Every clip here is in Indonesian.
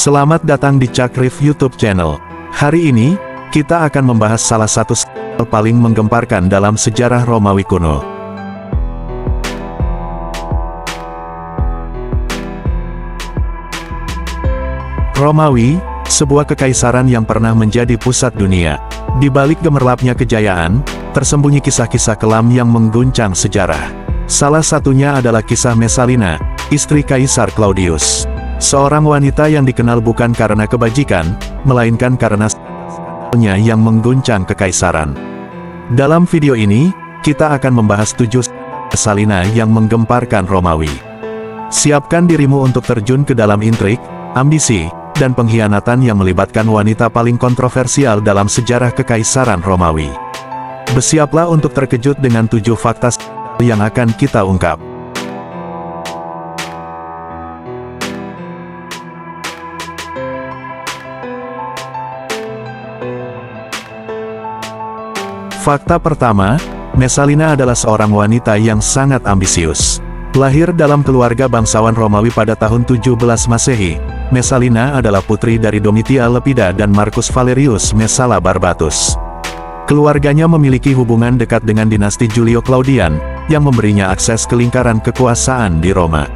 Selamat datang di Cakrif YouTube channel. Hari ini, kita akan membahas salah satu skandal paling menggemparkan dalam sejarah Romawi kuno. Romawi, sebuah kekaisaran yang pernah menjadi pusat dunia. Di balik gemerlapnya kejayaan, tersembunyi kisah-kisah kelam yang mengguncang sejarah. Salah satunya adalah kisah Messalina, istri Kaisar Claudius. Seorang wanita yang dikenal bukan karena kebajikan, melainkan karena skandalnya yang mengguncang kekaisaran. Dalam video ini, kita akan membahas 7 skandal Messalina yang menggemparkan Romawi. Siapkan dirimu untuk terjun ke dalam intrik, ambisi, dan pengkhianatan yang melibatkan wanita paling kontroversial dalam sejarah kekaisaran Romawi. Bersiaplah untuk terkejut dengan 7 fakta skandal yang akan kita ungkap. Fakta pertama, Messalina adalah seorang wanita yang sangat ambisius. Lahir dalam keluarga bangsawan Romawi pada tahun 17 Masehi, Messalina adalah putri dari Domitia Lepida dan Marcus Valerius Messala Barbatus. Keluarganya memiliki hubungan dekat dengan dinasti Julio Claudian, yang memberinya akses ke lingkaran kekuasaan di Roma.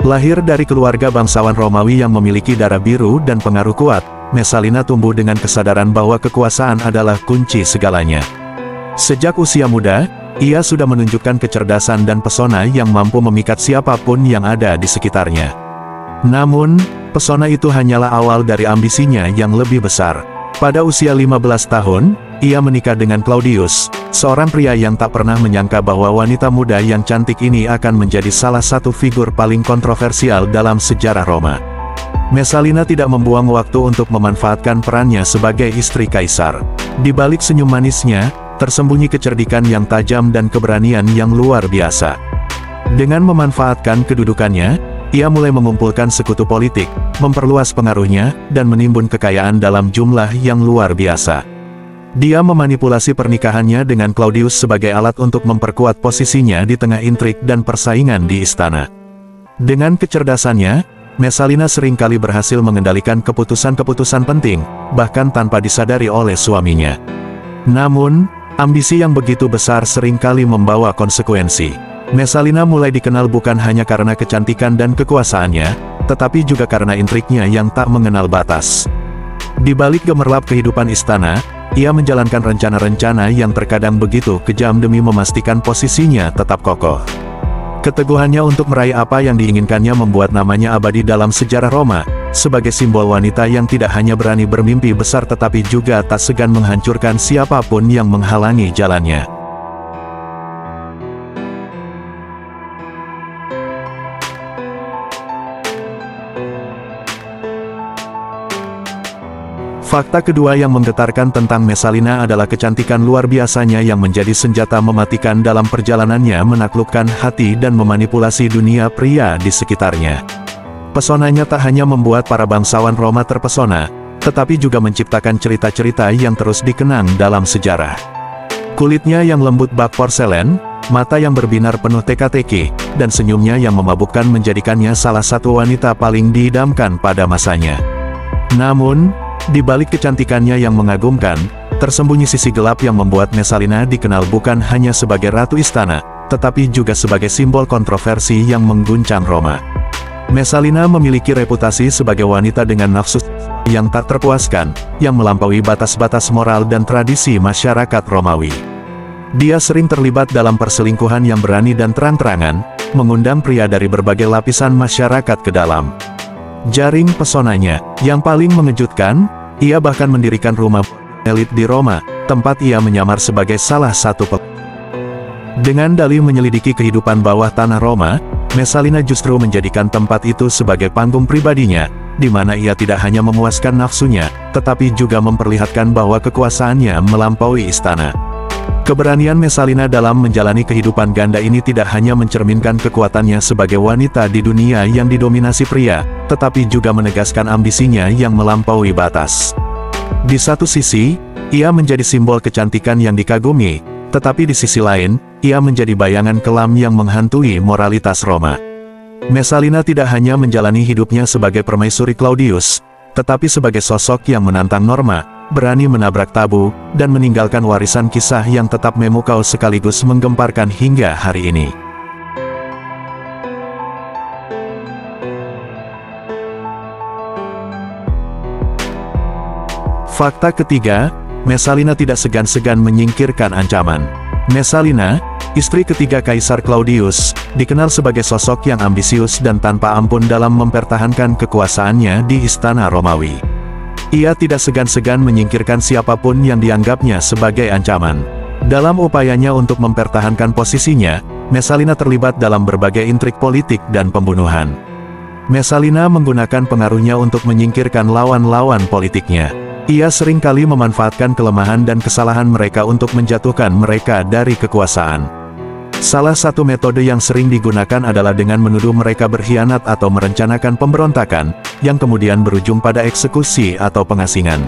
Lahir dari keluarga bangsawan Romawi yang memiliki darah biru dan pengaruh kuat, Messalina tumbuh dengan kesadaran bahwa kekuasaan adalah kunci segalanya. Sejak usia muda, ia sudah menunjukkan kecerdasan dan pesona yang mampu memikat siapapun yang ada di sekitarnya. Namun, pesona itu hanyalah awal dari ambisinya yang lebih besar. Pada usia 15 tahun, ia menikah dengan Claudius, seorang pria yang tak pernah menyangka bahwa wanita muda yang cantik ini akan menjadi salah satu figur paling kontroversial dalam sejarah Roma. Messalina tidak membuang waktu untuk memanfaatkan perannya sebagai istri kaisar. Di balik senyum manisnya, tersembunyi kecerdikan yang tajam dan keberanian yang luar biasa. Dengan memanfaatkan kedudukannya, ia mulai mengumpulkan sekutu politik, memperluas pengaruhnya, dan menimbun kekayaan dalam jumlah yang luar biasa. Dia memanipulasi pernikahannya dengan Claudius sebagai alat untuk memperkuat posisinya di tengah intrik dan persaingan di istana. Dengan kecerdasannya, Messalina seringkali berhasil mengendalikan keputusan-keputusan penting, bahkan tanpa disadari oleh suaminya. Namun, ambisi yang begitu besar seringkali membawa konsekuensi. Messalina mulai dikenal bukan hanya karena kecantikan dan kekuasaannya, tetapi juga karena intriknya yang tak mengenal batas. Di balik gemerlap kehidupan istana, ia menjalankan rencana-rencana yang terkadang begitu kejam demi memastikan posisinya tetap kokoh. Keteguhannya untuk meraih apa yang diinginkannya membuat namanya abadi dalam sejarah Roma, sebagai simbol wanita yang tidak hanya berani bermimpi besar tetapi juga tak segan menghancurkan siapapun yang menghalangi jalannya. Fakta kedua yang menggetarkan tentang Messalina adalah kecantikan luar biasanya yang menjadi senjata mematikan dalam perjalanannya menaklukkan hati dan memanipulasi dunia pria di sekitarnya. Pesonanya tak hanya membuat para bangsawan Roma terpesona, tetapi juga menciptakan cerita-cerita yang terus dikenang dalam sejarah. Kulitnya yang lembut bak porselen, mata yang berbinar penuh teka-teki, dan senyumnya yang memabukkan menjadikannya salah satu wanita paling diidamkan pada masanya. Namun, di balik kecantikannya yang mengagumkan, tersembunyi sisi gelap yang membuat Messalina dikenal bukan hanya sebagai ratu istana, tetapi juga sebagai simbol kontroversi yang mengguncang Roma. Messalina memiliki reputasi sebagai wanita dengan nafsu yang tak terpuaskan, yang melampaui batas-batas moral dan tradisi masyarakat Romawi. Dia sering terlibat dalam perselingkuhan yang berani dan terang-terangan, mengundang pria dari berbagai lapisan masyarakat ke dalam jaring pesonanya. Yang paling mengejutkan, ia bahkan mendirikan rumah elit di Roma, tempat ia menyamar sebagai salah satu Dengan dalih menyelidiki kehidupan bawah tanah Roma, Messalina justru menjadikan tempat itu sebagai panggung pribadinya, di mana ia tidak hanya memuaskan nafsunya, tetapi juga memperlihatkan bahwa kekuasaannya melampaui istana. Keberanian Messalina dalam menjalani kehidupan ganda ini tidak hanya mencerminkan kekuatannya sebagai wanita di dunia yang didominasi pria, tetapi juga menegaskan ambisinya yang melampaui batas. Di satu sisi, ia menjadi simbol kecantikan yang dikagumi, tetapi di sisi lain, ia menjadi bayangan kelam yang menghantui moralitas Roma. Messalina tidak hanya menjalani hidupnya sebagai permaisuri Claudius, tetapi sebagai sosok yang menantang norma, berani menabrak tabu, dan meninggalkan warisan kisah yang tetap memukau sekaligus menggemparkan hingga hari ini. Fakta ketiga, Messalina tidak segan-segan menyingkirkan ancaman. Messalina, istri ketiga Kaisar Claudius, dikenal sebagai sosok yang ambisius dan tanpa ampun dalam mempertahankan kekuasaannya di Istana Romawi. Ia tidak segan-segan menyingkirkan siapapun yang dianggapnya sebagai ancaman. Dalam upayanya untuk mempertahankan posisinya, Messalina terlibat dalam berbagai intrik politik dan pembunuhan. Messalina menggunakan pengaruhnya untuk menyingkirkan lawan-lawan politiknya. Ia seringkali memanfaatkan kelemahan dan kesalahan mereka untuk menjatuhkan mereka dari kekuasaan. Salah satu metode yang sering digunakan adalah dengan menuduh mereka berkhianat atau merencanakan pemberontakan, yang kemudian berujung pada eksekusi atau pengasingan.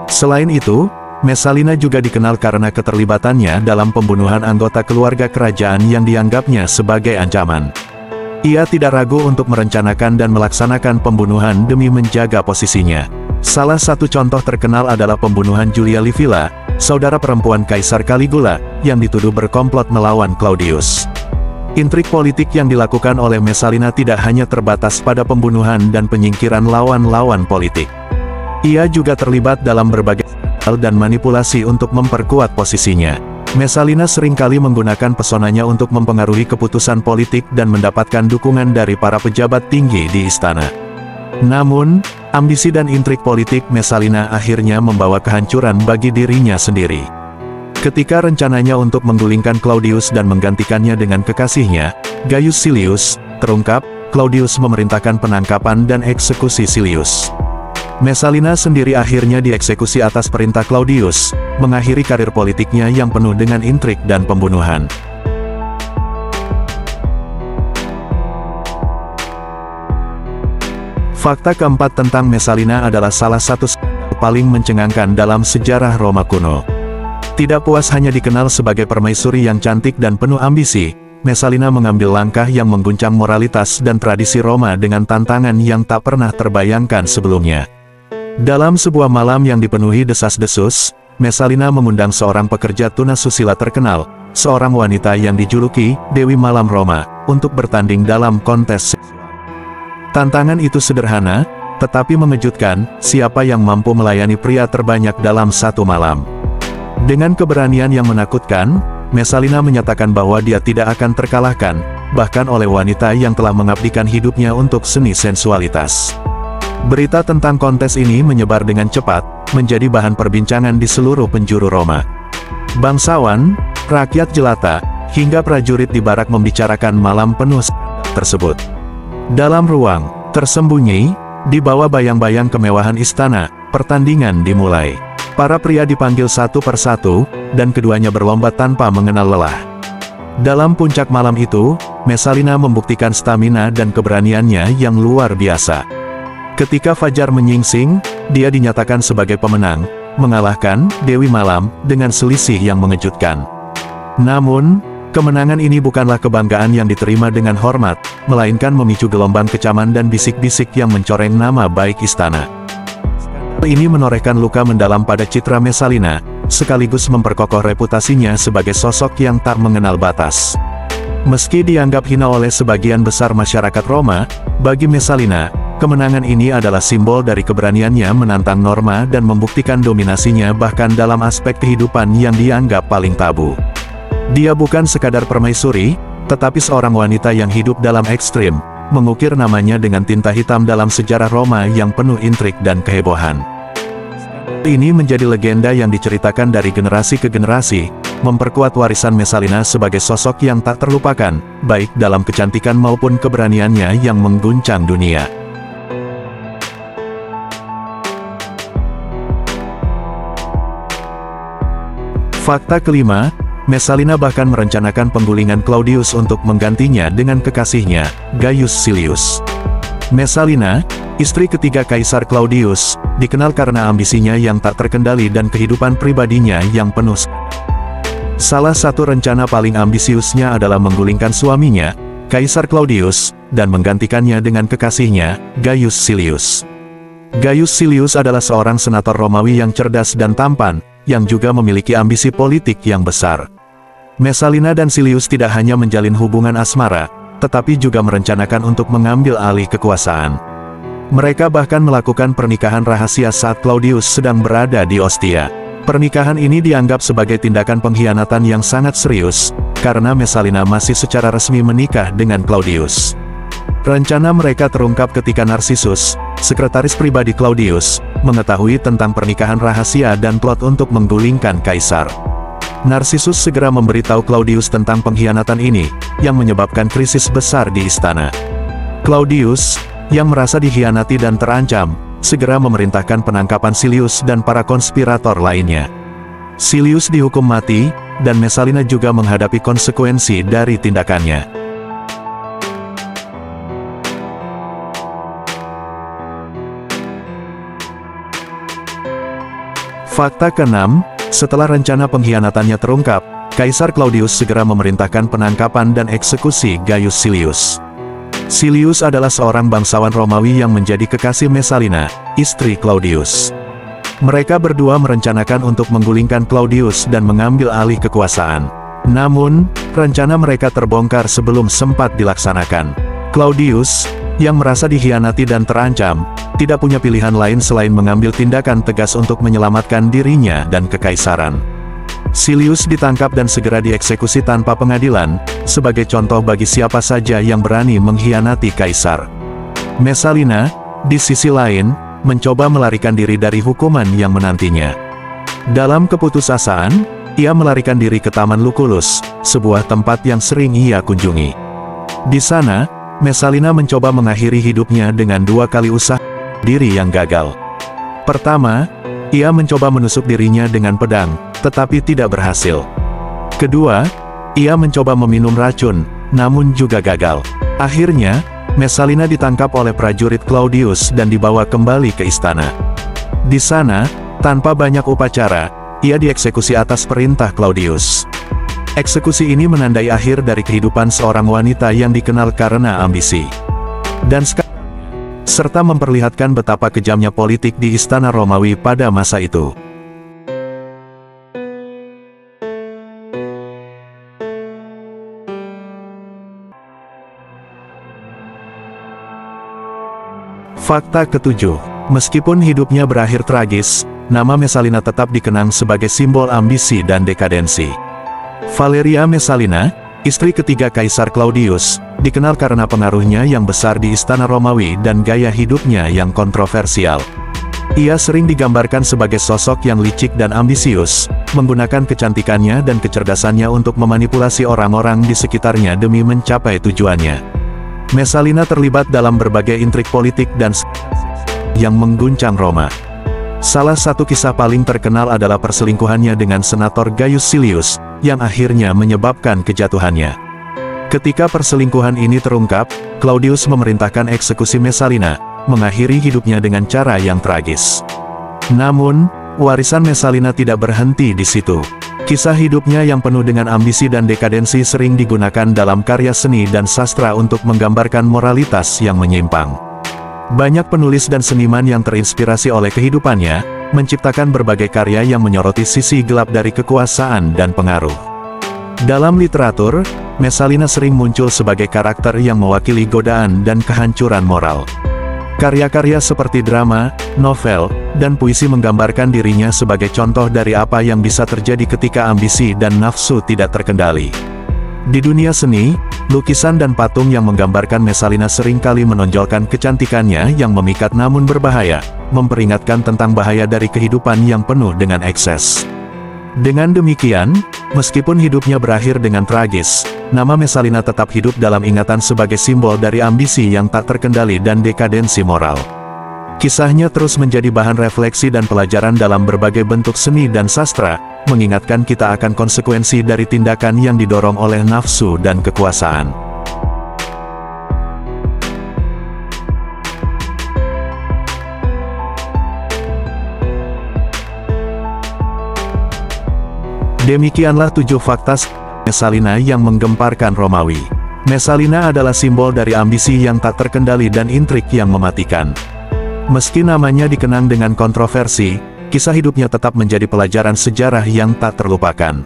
Selain itu, Messalina juga dikenal karena keterlibatannya dalam pembunuhan anggota keluarga kerajaan yang dianggapnya sebagai ancaman. Ia tidak ragu untuk merencanakan dan melaksanakan pembunuhan demi menjaga posisinya. Salah satu contoh terkenal adalah pembunuhan Julia Livilla, saudara perempuan Kaisar Caligula, yang dituduh berkomplot melawan Claudius. Intrik politik yang dilakukan oleh Messalina tidak hanya terbatas pada pembunuhan dan penyingkiran lawan-lawan politik. Ia juga terlibat dalam berbagai hal dan manipulasi untuk memperkuat posisinya. Messalina seringkali menggunakan pesonanya untuk mempengaruhi keputusan politik dan mendapatkan dukungan dari para pejabat tinggi di istana. Namun, ambisi dan intrik politik Messalina akhirnya membawa kehancuran bagi dirinya sendiri. Ketika rencananya untuk menggulingkan Claudius dan menggantikannya dengan kekasihnya, Gaius Silius, terungkap, Claudius memerintahkan penangkapan dan eksekusi Silius. Messalina sendiri akhirnya dieksekusi atas perintah Claudius, mengakhiri karir politiknya yang penuh dengan intrik dan pembunuhan. Fakta keempat tentang Messalina adalah salah satu skandal paling mencengangkan dalam sejarah Roma kuno. Tidak puas hanya dikenal sebagai permaisuri yang cantik dan penuh ambisi, Messalina mengambil langkah yang mengguncang moralitas dan tradisi Roma dengan tantangan yang tak pernah terbayangkan sebelumnya. Dalam sebuah malam yang dipenuhi desas-desus, Messalina mengundang seorang pekerja tunasusila terkenal, seorang wanita yang dijuluki Dewi Malam Roma, untuk bertanding dalam kontes seksual. Tantangan itu sederhana, tetapi mengejutkan, siapa yang mampu melayani pria terbanyak dalam satu malam. Dengan keberanian yang menakutkan, Messalina menyatakan bahwa dia tidak akan terkalahkan, bahkan oleh wanita yang telah mengabdikan hidupnya untuk seni sensualitas. Berita tentang kontes ini menyebar dengan cepat, menjadi bahan perbincangan di seluruh penjuru Roma. Bangsawan, rakyat jelata, hingga prajurit di barak membicarakan malam penuh skandal tersebut. Dalam ruang tersembunyi, di bawah bayang-bayang kemewahan istana, pertandingan dimulai. Para pria dipanggil satu persatu, dan keduanya berlomba tanpa mengenal lelah. Dalam puncak malam itu, Messalina membuktikan stamina dan keberaniannya yang luar biasa. Ketika fajar menyingsing, dia dinyatakan sebagai pemenang, mengalahkan Dewi Malam dengan selisih yang mengejutkan. Namun, kemenangan ini bukanlah kebanggaan yang diterima dengan hormat, melainkan memicu gelombang kecaman dan bisik-bisik yang mencoreng nama baik istana. Ini menorehkan luka mendalam pada citra Messalina, sekaligus memperkokoh reputasinya sebagai sosok yang tak mengenal batas. Meski dianggap hina oleh sebagian besar masyarakat Roma, bagi Messalina, kemenangan ini adalah simbol dari keberaniannya menantang norma dan membuktikan dominasinya bahkan dalam aspek kehidupan yang dianggap paling tabu. Dia bukan sekadar permaisuri, tetapi seorang wanita yang hidup dalam ekstrim, mengukir namanya dengan tinta hitam dalam sejarah Roma yang penuh intrik dan kehebohan. Ini menjadi legenda yang diceritakan dari generasi ke generasi, memperkuat warisan Messalina sebagai sosok yang tak terlupakan, baik dalam kecantikan maupun keberaniannya yang mengguncang dunia. Fakta kelima, Messalina bahkan merencanakan penggulingan Claudius untuk menggantinya dengan kekasihnya, Gaius Silius. Messalina, istri ketiga Kaisar Claudius, dikenal karena ambisinya yang tak terkendali dan kehidupan pribadinya yang penuh skandal. Salah satu rencana paling ambisiusnya adalah menggulingkan suaminya, Kaisar Claudius, dan menggantikannya dengan kekasihnya, Gaius Silius. Gaius Silius adalah seorang senator Romawi yang cerdas dan tampan, yang juga memiliki ambisi politik yang besar. Messalina dan Silius tidak hanya menjalin hubungan asmara, tetapi juga merencanakan untuk mengambil alih kekuasaan. Mereka bahkan melakukan pernikahan rahasia saat Claudius sedang berada di Ostia. Pernikahan ini dianggap sebagai tindakan pengkhianatan yang sangat serius, karena Messalina masih secara resmi menikah dengan Claudius. Rencana mereka terungkap ketika Narcissus, sekretaris pribadi Claudius, mengetahui tentang pernikahan rahasia dan plot untuk menggulingkan kaisar. Narcissus segera memberitahu Claudius tentang pengkhianatan ini, yang menyebabkan krisis besar di istana. Claudius, yang merasa dikhianati dan terancam, segera memerintahkan penangkapan Silius dan para konspirator lainnya. Silius dihukum mati, dan Messalina juga menghadapi konsekuensi dari tindakannya. Fakta ke-6, setelah rencana pengkhianatannya terungkap, Kaisar Claudius segera memerintahkan penangkapan dan eksekusi Gaius Silius. Silius adalah seorang bangsawan Romawi yang menjadi kekasih Messalina, istri Claudius. Mereka berdua merencanakan untuk menggulingkan Claudius dan mengambil alih kekuasaan. Namun, rencana mereka terbongkar sebelum sempat dilaksanakan. Claudius, yang merasa dikhianati dan terancam, tidak punya pilihan lain selain mengambil tindakan tegas untuk menyelamatkan dirinya dan kekaisaran. Silius ditangkap dan segera dieksekusi tanpa pengadilan, sebagai contoh bagi siapa saja yang berani mengkhianati kaisar. Messalina, di sisi lain, mencoba melarikan diri dari hukuman yang menantinya. Dalam keputusasaan, ia melarikan diri ke Taman Lucullus, sebuah tempat yang sering ia kunjungi. Di sana, Messalina mencoba mengakhiri hidupnya dengan 2 kali usaha diri yang gagal. Pertama, ia mencoba menusuk dirinya dengan pedang, tetapi tidak berhasil. Kedua, ia mencoba meminum racun, namun juga gagal. Akhirnya, Messalina ditangkap oleh prajurit Claudius dan dibawa kembali ke istana. Di sana, tanpa banyak upacara, ia dieksekusi atas perintah Claudius. Eksekusi ini menandai akhir dari kehidupan seorang wanita yang dikenal karena ambisi dan serta memperlihatkan betapa kejamnya politik di istana Romawi pada masa itu. Fakta ke-7, meskipun hidupnya berakhir tragis, nama Messalina tetap dikenang sebagai simbol ambisi dan dekadensi. Valeria Messalina, istri ketiga Kaisar Claudius, dikenal karena pengaruhnya yang besar di istana Romawi dan gaya hidupnya yang kontroversial. Ia sering digambarkan sebagai sosok yang licik dan ambisius, menggunakan kecantikannya dan kecerdasannya untuk memanipulasi orang-orang di sekitarnya demi mencapai tujuannya. Messalina terlibat dalam berbagai intrik politik dan yang mengguncang Roma. Salah satu kisah paling terkenal adalah perselingkuhannya dengan senator Gaius Silius, yang akhirnya menyebabkan kejatuhannya. Ketika perselingkuhan ini terungkap, Claudius memerintahkan eksekusi Messalina, mengakhiri hidupnya dengan cara yang tragis. Namun, warisan Messalina tidak berhenti di situ. Kisah hidupnya yang penuh dengan ambisi dan dekadensi sering digunakan dalam karya seni dan sastra untuk menggambarkan moralitas yang menyimpang. Banyak penulis dan seniman yang terinspirasi oleh kehidupannya, menciptakan berbagai karya yang menyoroti sisi gelap dari kekuasaan dan pengaruh. Dalam literatur, Messalina sering muncul sebagai karakter yang mewakili godaan dan kehancuran moral. Karya-karya seperti drama, novel, dan puisi menggambarkan dirinya sebagai contoh dari apa yang bisa terjadi ketika ambisi dan nafsu tidak terkendali. Di dunia seni, lukisan dan patung yang menggambarkan Messalina seringkali menonjolkan kecantikannya yang memikat namun berbahaya, memperingatkan tentang bahaya dari kehidupan yang penuh dengan ekses. Dengan demikian, meskipun hidupnya berakhir dengan tragis, nama Messalina tetap hidup dalam ingatan sebagai simbol dari ambisi yang tak terkendali dan dekadensi moral. Kisahnya terus menjadi bahan refleksi dan pelajaran dalam berbagai bentuk seni dan sastra, mengingatkan kita akan konsekuensi dari tindakan yang didorong oleh nafsu dan kekuasaan. Demikianlah 7 fakta Messalina yang menggemparkan Romawi. Messalina adalah simbol dari ambisi yang tak terkendali dan intrik yang mematikan. Meski namanya dikenang dengan kontroversi, kisah hidupnya tetap menjadi pelajaran sejarah yang tak terlupakan.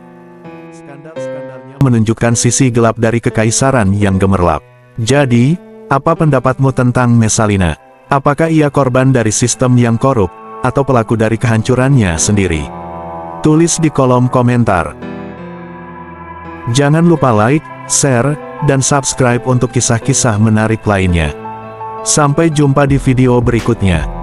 Skandal-skandalnya menunjukkan sisi gelap dari kekaisaran yang gemerlap. Jadi, apa pendapatmu tentang Messalina? Apakah ia korban dari sistem yang korup, atau pelaku dari kehancurannya sendiri? Tulis di kolom komentar. Jangan lupa like, share, dan subscribe untuk kisah-kisah menarik lainnya. Sampai jumpa di video berikutnya.